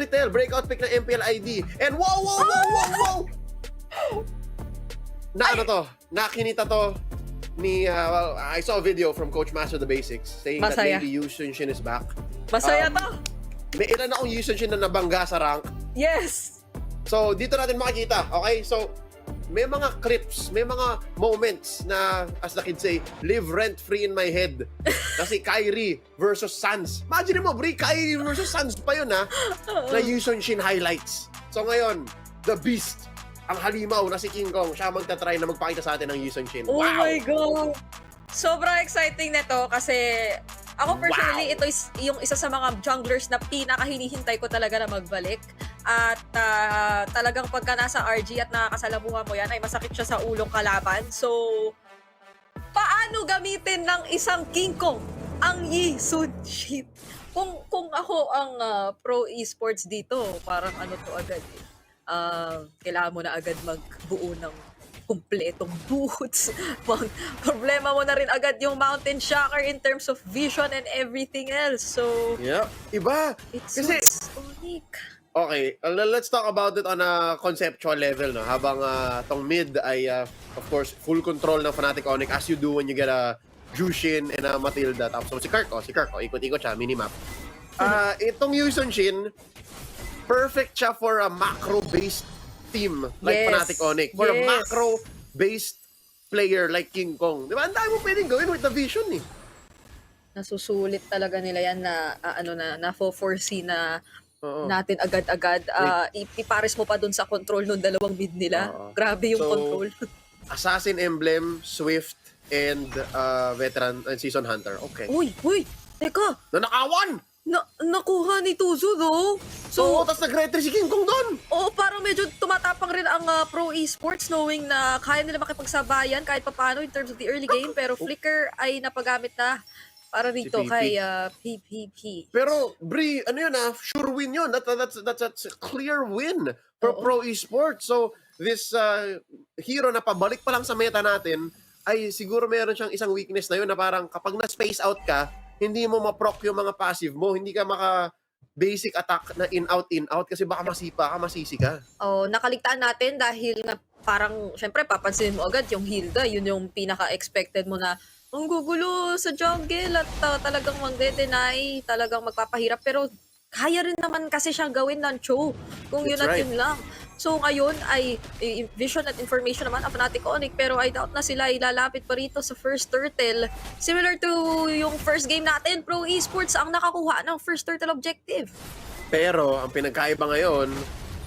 Ritel, breakout pick ng MPL ID. And wow! Na ano to? Nakinita to ni, well, I saw a video from Coach Master the Basics saying that Masaya. maybe Yu Xunshin is back. Masaya to. May ilan akong Yu Xunshin na nabangga sa rank. Yes. So, dito natin makikita. Okay? So, may mga clips, may mga moments na, as the kids say, live rent-free in my head. Kasi Kyrie versus Suns. Imagine mo, Bri, Kyrie versus Suns pa yun, ha? Na Yu Xunshin highlights. So, ngayon, the beast, ang halimaw na si King Kong, siya magta-try na magpakita sa atin ng Yu Xunshin. Oh Wow! my God. Sobrang exciting nito kasi ako personally, ito is yung isa sa mga junglers na pinaka-hinihintay ko talaga na magbalik. At talagang pagka nasa RG at nakakasalamuha mo yan, ay masakit siya sa ulong kalaban. So, paano gamitin ng isang King Kong ang Yi Xunshin? Kung ako ang pro esports dito, parang ano to agad eh. Kailangan mo na agad magbuo ng kumpletong boots. Problema mo na rin agad yung Mountain Shocker in terms of vision and everything else. So, Yeah. Iba. it Kasi, suits Onyx. okay, let's talk about it on a conceptual level, no? Habang tong mid ay, of course, full control ng Fnatic Onyx as you do when you get a Jushin and a Matilda. Tapos si Kirk, ikot-ikot siya, minimap. Itong Yu Xunshin, perfect siya for a macro-based team like Yes. Fnatic Onyx. For a Yes. macro-based player like King Kong. Di ba? Ang dami mo pwedeng gawin with the vision, eh. Nasusulit talaga nila yan na na-foresee na Oo. natin agad-agad. Ipares mo pa dun sa control ng dalawang mid nila. Oo. Grabe yung So, control. Assassin Emblem, Swift, and Veteran and Season Hunter. Okay. Uy! Teka! Nanakawan! Nakuha ni Tuzo, no? So, So, tapos nag-retry si King Kong doon. parang medyo tumatapang rin ang pro esports knowing na kaya nila makipagsabayan kahit papaano in terms of the early game. Pero Flicker ay napagamit na para dito PP. kay PPP. Pero, Bri, ano yun sure win yun. That's a clear win for Oo. pro esports. So, this hero na pabalik pa lang sa meta natin, ay siguro meron siyang isang weakness na yun na parang kapag na-space out ka, hindi mo ma-proc yung mga passive mo, hindi ka maka-basic attack na in-out kasi baka masipa ka, masisi ka. Nakaligtaan natin dahil nga parang, syempre, papansin mo agad yung Hilda. Yun yung pinaka-expected mo na ang gugulo sa jungle at talagang magde-deny, talagang magpapahirap. Pero kaya rin naman kasi siyang gawin ng Cho kung yun That's at right. yun lang. So ngayon ay vision at information naman ang Fnatic Onyx, pero I doubt na sila ilalapit pa rito sa first turtle. Similar to yung first game natin, Pro Esports ang nakakuha ng first turtle objective. Pero, ang pinagkaiba ngayon,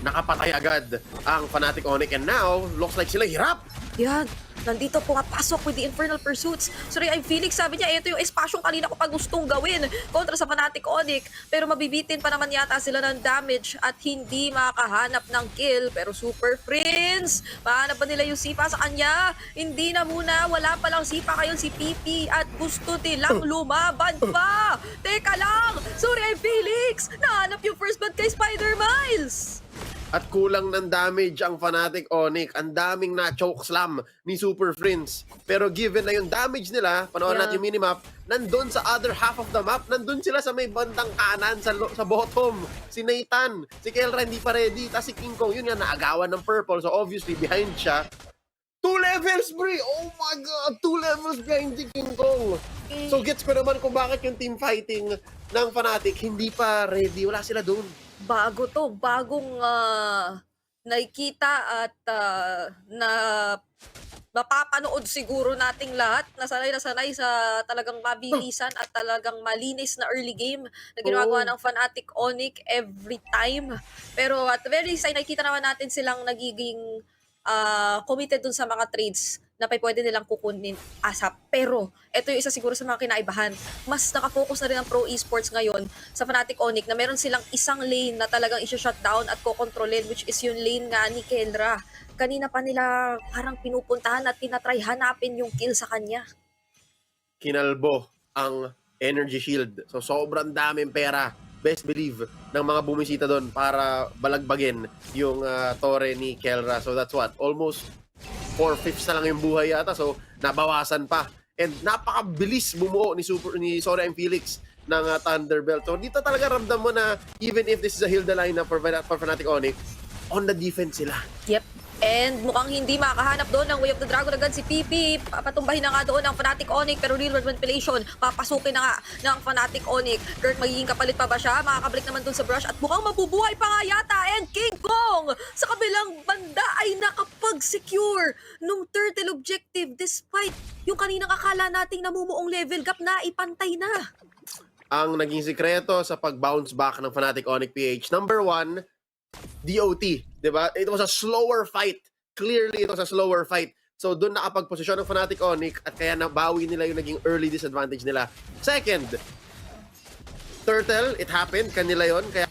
nakapatay agad ang Fnatic Onyx and now, looks like sila hirap. Yan, nandito pumapasok with the Infernal Pursuits. Sorry, Felix, sabi niya, ito yung espasyong kanina ko pa gustong gawin kontra sa Fnatic Onyx. Pero mabibitin pa naman yata sila ng damage at hindi makakahanap ng kill. Pero Super Prince, mahanap ba nila yung sipa sa kanya? Hindi na muna, wala palang sipa kayon si PP at gusto nilang lumaban pa. Teka lang, sorry, Felix, nahanap yung first blood kay Spider Miles. At kulang ng damage ang Fnatic Onyx. Ang daming na-choke slam ni Super Prince. Pero given na yung damage nila, panoorin natin yung minimap, nandun sa other half of the map, nandun sila sa may bandang kanan, sa bottom. Si Nathan, si Kelra hindi pa ready, tapos si King Kong, yun nga, naagawan ng purple. So obviously, behind siya. 2 levels, Bri! Oh my God! 2 levels behind si King Kong. So gets ko naman kung bakit yung team fighting ng Fnatic hindi pa ready. Wala sila dun. Bago to, bagong nakikita at na mapapanood siguro nating lahat. Nasanay sa talagang mabilisan at talagang malinis na early game na ginagawa Oo. ng Fnatic Onyx every time. Pero at the very least ay nakikita naman natin silang nagiging committed dun sa mga trades na pwede nilang kukunin ASAP. Pero, ito yung isa siguro sa mga kinaibahan. Mas nakafocus na rin ang pro esports ngayon sa Fnatic Onyx na meron silang isang lane na talagang i-shutdown at kokontrolin, which is yung lane nga ni Kelra. Kanina pa nila parang pinupuntahan at tinatry hanapin yung kill sa kanya. Kinalbo ang energy shield. So sobrang daming pera, best believe, ng mga bumisita doon para balagbagin yung tore ni Kelra. So that's what? Almost 4/5 na lang yung buhay yata. So nabawasan pa. And napakabilis bumuo ni Sorry I'm Felix Thunderbelt. So dito talaga ramdam mo na even if this is a Hilda lineup for Fnatic Onyx, on the defense sila. Yep. And mukhang hindi makakahanap doon ng Way of the Dragon agad si PP. Papatumbahin na nga doon ang Fnatic Onyx, pero Real World Manipulation, papasukin na nga ng Fnatic Onyx. Kurt, magiging kapalit pa ba siya? Makakabalik naman doon sa brush at mukhang mabubuhay pa nga yata. And King Kong sa kabilang banda ay nakapag-secure nung turtle objective despite yung kaninang akala nating namumuong level gap na ipantay na. Ang naging sikreto sa pag-bounce back ng Fnatic Onyx PH, number 1, DOT, di ba? It was a slower fight. Clearly, it was a slower fight. So, doon nakapag-posisyon ng Fnatic Onyx at kaya nabawi nila yung naging early disadvantage nila. Second, Turtle, it happened. Kanila yon. Kaya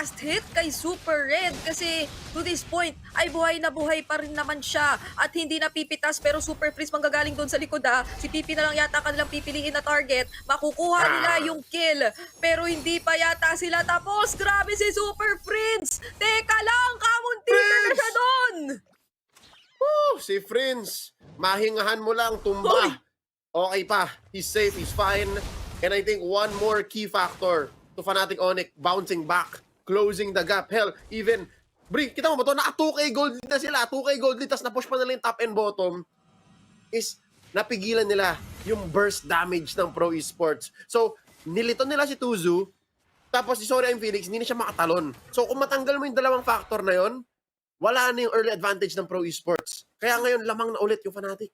Last hit kay Super Red kasi to this point ay buhay na buhay pa rin naman siya at hindi napipitas pero Super Freeze manggagaling doon sa likod si Pipi na lang yata kanilang pipiliin na target, makukuha nila yung kill pero hindi pa yata sila tapos. Grabe si Super Freeze, teka lang, kamuntika na siya doon. si Friends, mahingahan mo lang, tumba. Uy! Okay pa, he's safe, he's fine. And I think one more key factor to Fnatic Onyx, bouncing back, closing the gap. Hell, even, Bri, kita mo ba ito? Naka 2K gold lead na sila. 2K gold lead, tapos na-push pa nila yung top and bottom. Is, napigilan nila yung burst damage ng Pro Esports. So, nilito nila si Tuzu, tapos si Sorry I'm Felix, hindi na siya makatalon. So, kung matanggal mo yung dalawang factor na yon, wala na yung early advantage ng Pro Esports. Kaya ngayon, lamang na ulit yung Fnatic.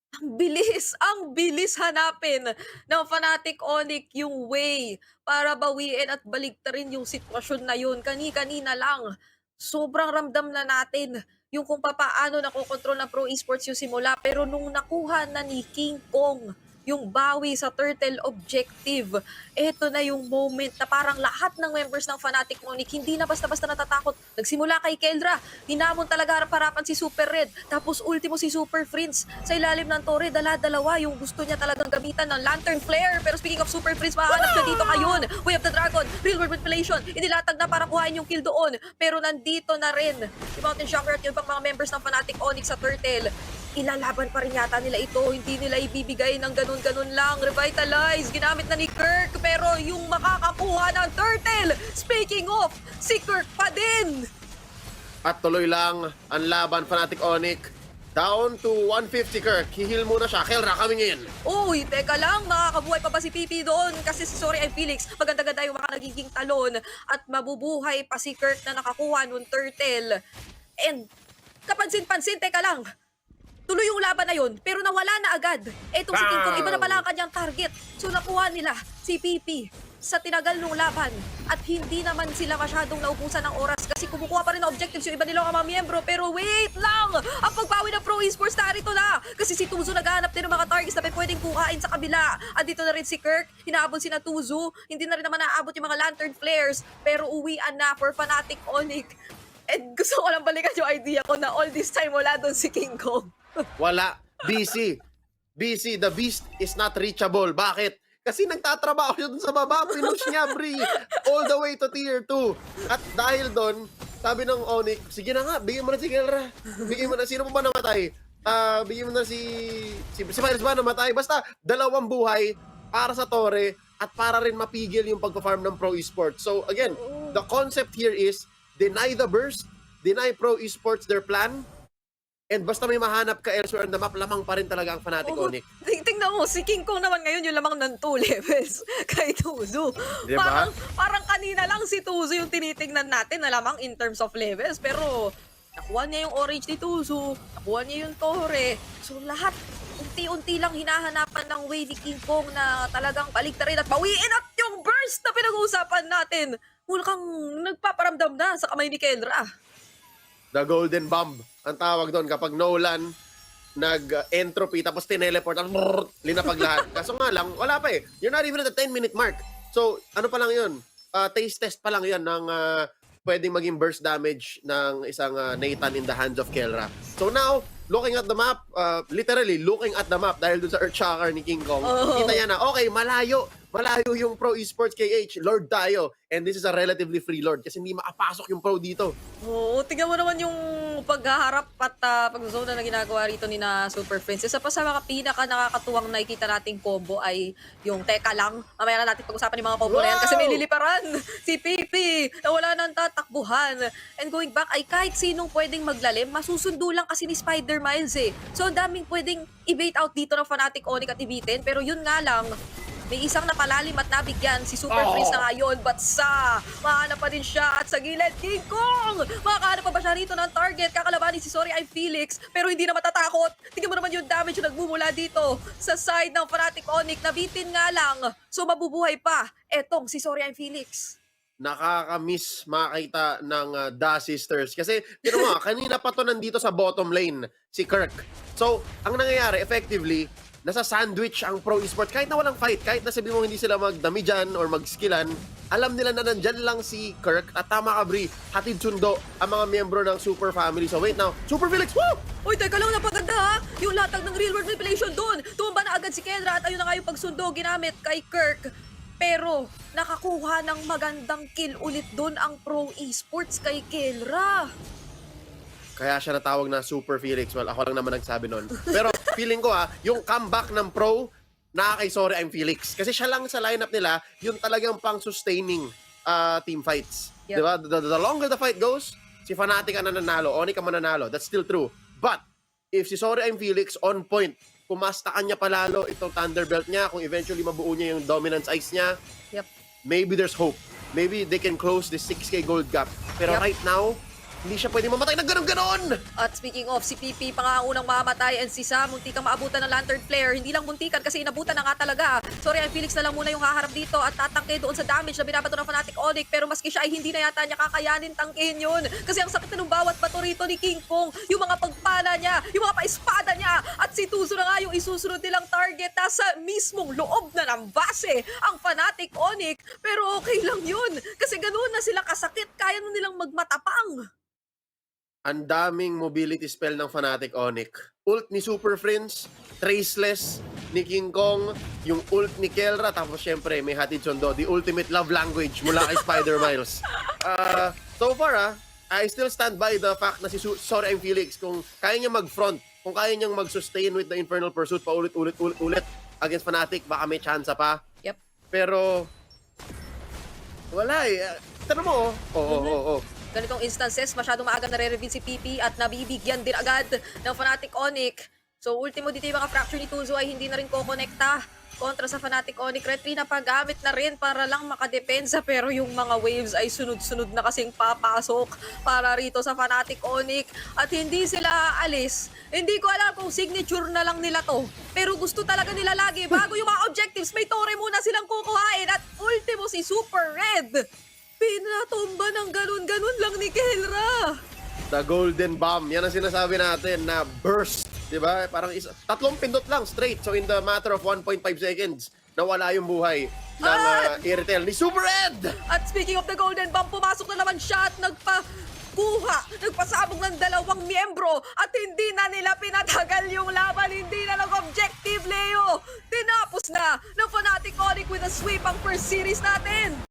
Ang bilis hanapin ng Fnatic Onyx yung way para bawiin at baligtarin yung sitwasyon na yun. Kani-kanina lang, sobrang ramdam na natin yung kung paano nakokontrol ng Pro Esports yung simula. Pero nung nakuha na ni King Kong yung bawi sa turtle objective, eto na yung moment na parang lahat ng members ng Fnatic Onyx hindi na basta-basta natatakot. Nagsimula kay Keldra, hinamon talaga harap-harapan si Super Red, tapos ultimo si Super Prince sa ilalim ng torre, dala-dalawa yung gusto niya talagang gamitan ng Lantern Flare. Pero speaking of Super Prince, mahanap siya dito ngayon. Way of the Dragon, Real World Manipulation, inilatag na para kuhain yung kill doon, pero nandito na rin si Mountain Shocker at yung mga members ng Fnatic Onyx sa turtle. Ilalaban pa rin yata nila ito, hindi nila ibibigay ng ganun-ganun lang. Revitalize, ginamit na ni Kirk, pero yung makakakuha ng turtle, speaking of, si Kirk pa din. At tuloy lang ang laban Fnatic Onyx. Down to 150 Kirk. Hihil muna siya. Kelra, kami ngayon. Uy, teka lang, makakabuhay pa ba si Pipi doon? Kasi si Sorry and Felix, maganda-ganda yung mga nagiging talon at mabubuhay pa si Kirk na nakakuha ng turtle. And kapansin-pansin, teka lang, tuloy yung laban na yun, pero nawala na agad. Etong si King Kong, iba na pala ang kanyang target. So nakuha nila si PP sa tinagal ng laban at hindi naman sila masyadong naubusan ng oras kasi kumukuha pa rin ng objectives yung iba nilang mga miyembro. Pero wait lang! Ang pagbawi ng Pro Esports narito na! Kasi si Tuzo naghahanap din ng mga targets na pwedeng kuhain sa kabila. At dito na rin si Kirk, hinahabol si na Tuzo. Hindi na rin naman naaabot yung mga Lantern Flares, pero uwian na for Fnatic Onyx. And gusto ko lang balikan yung idea ko na all this time wala doon si King Kong. Wala. BC, the beast is not reachable. Bakit? Kasi nagtatrabaho siya dun sa baba. Pinush niya, Bri. All the way to tier 2. At dahil doon, sabi ng Onyx, sige na nga, bigyan mo na si Kelra. Bigyan mo na, sino pa ba namatay? Bigyan mo na si Virus ba namatay? Basta, 2 buhay para sa Torre at para rin mapigil yung pagpa-farm ng Pro Esports. So again, the concept here is deny the burst, deny Pro Esports their plan, and basta may mahanap ka elsewhere on the map, lamang pa rin talaga ang Fnatic Onyx. Tingnan mo, si King Kong naman ngayon yung lamang ng 2 levels kay Tuzo. Diba? Parang kanina lang si Tuzo yung tinitingnan natin na lamang in terms of levels. Pero nakuha niya yung orange ni Tuzo, nakuha niya yung torre. So lahat, unti-unti lang hinahanapan ng way ni King Kong na talagang baligtarin at bawiin at yung burst na pinag-uusapan natin. Mula kang nagpaparamdam na sa kamay ni Kendra. The Golden Bomb, ang tawag doon kapag Nolan nag-entropy tapos tineleport, linapag lahat. Kaso nga lang, wala pa eh. You're not even at the 10-minute mark. So, ano pa lang yun? Taste test pa lang yun ng pwedeng maging burst damage ng isang Nathan in the hands of Kelra. So now, looking at the map, literally looking at the map dahil dun sa Earthshocker ni King Kong, kita niya na, okay, malayo malayo yung Pro Esports KH. Lord tayo. And this is a relatively free Lord kasi hindi makapasok yung Pro dito. Oo, tingnan mo naman yung paghaharap at pag-zone na ginagawa rito ni na Super Friends. Isa pa sa mga pinaka nakakatuwang nakikita nating combo ay yung teka lang. Mamaya na natin pag-usapan yung mga combo na yan kasi may liliparan si Pipi na wala nang tatakbuhan. And going back ay kahit sinong pwedeng maglalim, masusundo lang kasi ni Spider Miles eh. So ang daming pwedeng i-bait out dito ng Fnatic Onyx at ibitin pero yun nga lang, may isang napalalim at nabigyan si Super Freeze na ngayon, but mahanap pa din siya at sa gilid, King Kong! Makakahanap pa ba siya rito ng target? Kakalabanin si Sorry I'm Felix, pero hindi na matatakot. Tingnan mo naman yung damage yung nagmumula dito sa side ng Fnatic Onyx. Nabitin nga lang, so mabubuhay pa etong si Sorry I'm Felix. Nakaka-miss makita ng Da Sisters. Kasi, mo, kanina pa to nandito sa bottom lane, si Kirk. So, ang nangyayari, effectively, nasa sandwich ang Pro Esports. Kahit na walang fight, kahit na sabi mo hindi sila magdami dyan or mag-skillan, alam nila na nandyan lang si Kirk. At tama ka, Bri, hatid sundo ang mga miyembro ng Super Family. So, wait now, Super Felix, woo! Uy, teka lang, napaganda ha! Yung latag ng real world manipulation doon! Tumba na agad si Kendra at ayun na nga yung pagsundo ginamit kay Kirk. Pero, nakakuha ng magandang kill ulit doon ang Pro Esports kay Kendra. Kaya siya natawag na Super Felix. Well, ako lang naman nagsabi nun. Pero feeling ko yung comeback ng Pro na kay Sorry I'm Felix. Kasi siya lang sa lineup nila, yung talagang pang-sustaining team fights. Yep. Diba? The longer the fight goes, si Fnatic ang nananalo, Onyx ang mananalo. That's still true. But, if si Sorry I'm Felix on point, pumastakan niya palalo itong Thunderbelt niya, kung eventually mabuo niya yung dominance ice niya, Yep. maybe there's hope. Maybe they can close the 6K gold gap. Pero Yep. right now, hindi siya pwede mamatay na ganon-ganon! At speaking of, si Pipi pa nga ang unang mamatay and si Sam, muntikang maabutan ng Lantern Flare. Hindi lang muntikan kasi inabutan na nga talaga. Sorry, ang Felix na lang muna yung haharap dito at tatangke doon sa damage na binabato ng Fnatic Onyx. Pero maski siya ay hindi na yata niya kakayanin tangkehin yun. Kasi ang sakit na ng bawat bato rito ni King Kong, yung mga pagpala niya, yung mga paespada niya, at si Tuzo na nga yung isusunod nilang target nasa mismong loob na ng base ang Fnatic Onyx. Pero okay lang yun kasi ganoon na sila kasakit, kaya na nilang magmatapang. Ang daming mobility spell ng Fnatic Onyx. Ult ni Super Friends, Traceless ni King Kong, yung ult ni Kelra, tapos syempre may hatid sundo, the ultimate love language mula kay Spider Miles. So far, I still stand by the fact na si Sorry I'm Felix, kung kaya niya mag-front, kung kaya niyang mag-sustain with the Infernal Pursuit pa ulit against Fnatic, baka may chance pa. Yep. Pero, wala Tanong mo, Ganitong instances, masyadong maaga nare-reveal si Pipi at nabibigyan din agad ng Fnatic Onyx. So, ultimo dito yung mga fracture ni Tuzo ay hindi na rin kokonekta kontra sa Fnatic Onyx. Retry na paggamit na rin para lang makadepensa pero yung mga waves ay sunod-sunod na kasing papasok para rito sa Fnatic Onyx at hindi sila aalis. Hindi ko alam kung signature na lang nila to pero gusto talaga nila lagi bago yung mga objectives may tore muna silang kukuhain at ultimo si Super Red. Pinatumba ng ganun-ganun lang ni Kelra. The Golden Bomb. Yan ang sinasabi natin na burst. Diba? Parang tatlong pindot lang straight. So in the matter of 1.5 seconds, nawala yung buhay ng Airtel ni Super Red! At speaking of the Golden Bomb, pumasok na naman siya at nagpasabog ng dalawang miyembro at hindi na nila pinatagal yung laban, hindi na nag-objective, Leo. Tinapos na ng Fnatic Onyx with a sweep ang first series natin.